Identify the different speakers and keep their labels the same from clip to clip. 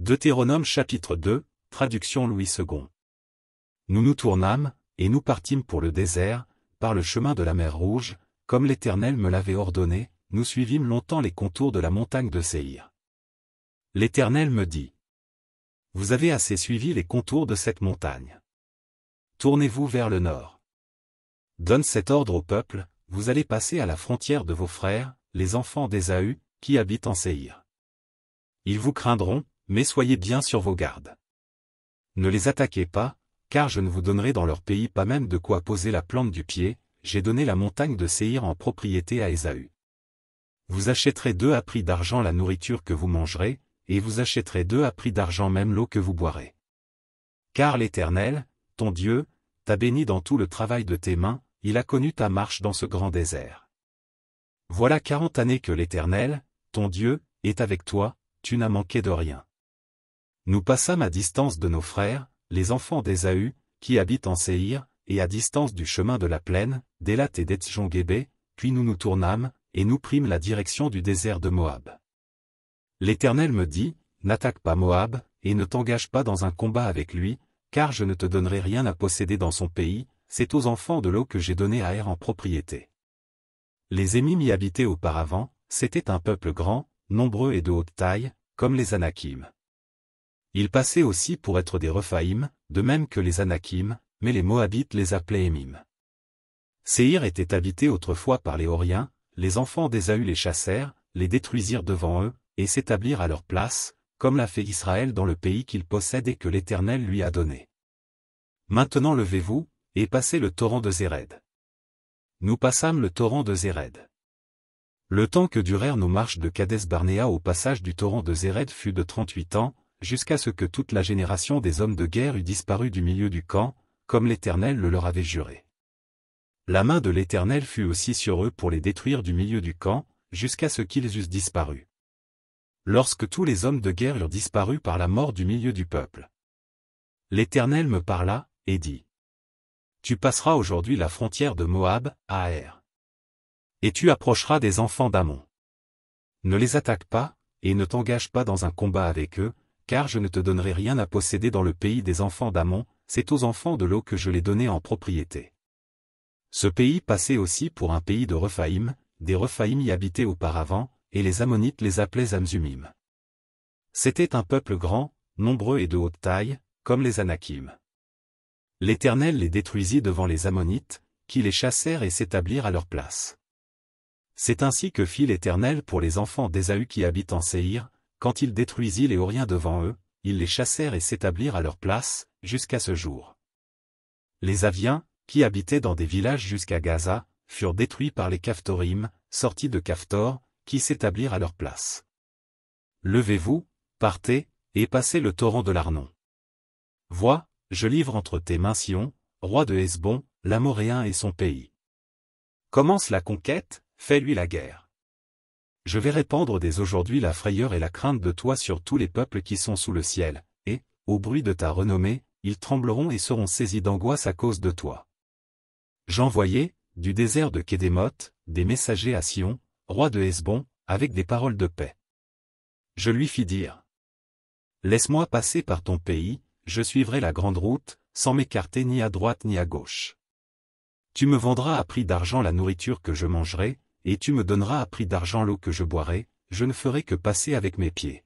Speaker 1: Deutéronome chapitre 2, traduction Louis II. Nous nous tournâmes, et nous partîmes pour le désert, par le chemin de la mer Rouge, comme l'Éternel me l'avait ordonné, nous suivîmes longtemps les contours de la montagne de Séhir. L'Éternel me dit: Vous avez assez suivi les contours de cette montagne. Tournez-vous vers le nord. Donne cet ordre au peuple: vous allez passer à la frontière de vos frères, les enfants d'Ésaü, qui habitent en Séhir. Ils vous craindront, mais soyez bien sur vos gardes. Ne les attaquez pas, car je ne vous donnerai dans leur pays pas même de quoi poser la plante du pied. J'ai donné la montagne de Séhir en propriété à Ésaü. Vous achèterez d'eux à prix d'argent la nourriture que vous mangerez, et vous achèterez d'eux à prix d'argent même l'eau que vous boirez. Car l'Éternel, ton Dieu, t'a béni dans tout le travail de tes mains, il a connu ta marche dans ce grand désert. Voilà 40 années que l'Éternel, ton Dieu, est avec toi, tu n'as manqué de rien. Nous passâmes à distance de nos frères, les enfants d'Ésaü, qui habitent en Séhir, et à distance du chemin de la plaine, d'Élat et d'Etzjon-Gébé, puis nous nous tournâmes, et nous prîmes la direction du désert de Moab. L'Éternel me dit: N'attaque pas Moab, et ne t'engage pas dans un combat avec lui, car je ne te donnerai rien à posséder dans son pays, c'est aux enfants de l'eau que j'ai donné à Er en propriété. Les Émim y habitaient auparavant, c'était un peuple grand, nombreux et de haute taille, comme les Anakim. Ils passaient aussi pour être des Rephaïm, de même que les Anakim, mais les Moabites les appelaient Émim. Séhir était habité autrefois par les Horiens, les enfants d'Ésaü les chassèrent, les détruisirent devant eux, et s'établirent à leur place, comme l'a fait Israël dans le pays qu'il possède et que l'Éternel lui a donné. Maintenant levez-vous, et passez le torrent de Zéred. Nous passâmes le torrent de Zéred. Le temps que durèrent nos marches de Kadès-Barnéa au passage du torrent de Zéred fut de 38 ans, jusqu'à ce que toute la génération des hommes de guerre eût disparu du milieu du camp, comme l'Éternel le leur avait juré. La main de l'Éternel fut aussi sur eux pour les détruire du milieu du camp, jusqu'à ce qu'ils eussent disparu. Lorsque tous les hommes de guerre eurent disparu par la mort du milieu du peuple, l'Éternel me parla, et dit: Tu passeras aujourd'hui la frontière de Moab, à Er. Et tu approcheras des enfants d'Ammon. Ne les attaque pas, et ne t'engage pas dans un combat avec eux, car je ne te donnerai rien à posséder dans le pays des enfants d'Ammon, c'est aux enfants de l'eau que je l'ai donné en propriété. Ce pays passait aussi pour un pays de Rephaïm, des Rephaïm y habitaient auparavant, et les Ammonites les appelaient Zamzumim. C'était un peuple grand, nombreux et de haute taille, comme les Anakim. L'Éternel les détruisit devant les Ammonites, qui les chassèrent et s'établirent à leur place. C'est ainsi que fit l'Éternel pour les enfants d'Ésaü qui habitent en Séhir, quand il détruisit les Horiens devant eux, ils les chassèrent et s'établirent à leur place, jusqu'à ce jour. Les Aviens, qui habitaient dans des villages jusqu'à Gaza, furent détruits par les Caphtorim, sortis de Caphtor, qui s'établirent à leur place. Levez-vous, partez, et passez le torrent de l'Arnon. Vois, je livre entre tes mains Sion, roi de Hesbon, l'Amoréen et son pays. Commence la conquête, fais-lui la guerre. Je vais répandre dès aujourd'hui la frayeur et la crainte de toi sur tous les peuples qui sont sous le ciel, et, au bruit de ta renommée, ils trembleront et seront saisis d'angoisse à cause de toi. J'envoyai, du désert de Kédémoth, des messagers à Sion, roi de Hesbon, avec des paroles de paix. Je lui fis dire: Laisse-moi passer par ton pays, je suivrai la grande route, sans m'écarter ni à droite ni à gauche. Tu me vendras à prix d'argent la nourriture que je mangerai, et tu me donneras à prix d'argent l'eau que je boirai, je ne ferai que passer avec mes pieds.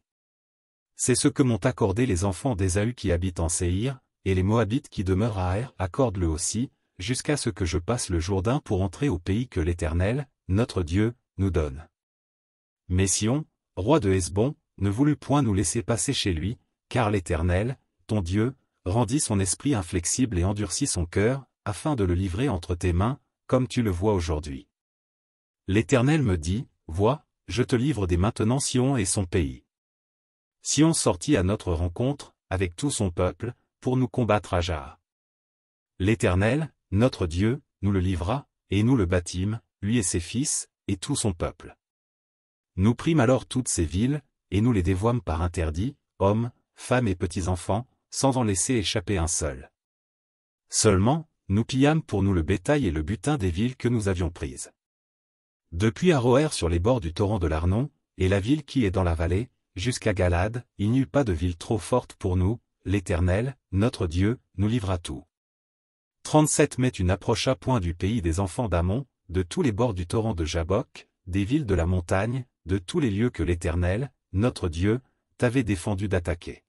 Speaker 1: C'est ce que m'ont accordé les enfants d'Ésaü qui habitent en Séhir, et les Moabites qui demeurent à Er accordent-le aussi, jusqu'à ce que je passe le Jourdain pour entrer au pays que l'Éternel, notre Dieu, nous donne. Mais Sion, roi de Hesbon, ne voulut point nous laisser passer chez lui, car l'Éternel, ton Dieu, rendit son esprit inflexible et endurcit son cœur, afin de le livrer entre tes mains, comme tu le vois aujourd'hui. L'Éternel me dit: Vois, je te livre dès maintenant Sion et son pays. Sion sortit à notre rencontre, avec tout son peuple, pour nous combattre à Jaha. L'Éternel, notre Dieu, nous le livra, et nous le bâtîmes, lui et ses fils, et tout son peuple. Nous prîmes alors toutes ces villes, et nous les dévouâmes par interdit, hommes, femmes et petits-enfants, sans en laisser échapper un seul. Seulement, nous pillâmes pour nous le bétail et le butin des villes que nous avions prises. Depuis Aroër sur les bords du torrent de l'Arnon, et la ville qui est dans la vallée, jusqu'à Galade, il n'y eut pas de ville trop forte pour nous, l'Éternel, notre Dieu, nous livra tout. 37 Mais tu n'approchas point du pays des enfants d'Ammon, de tous les bords du torrent de Jabbok, des villes de la montagne, de tous les lieux que l'Éternel, notre Dieu, t'avait défendu d'attaquer.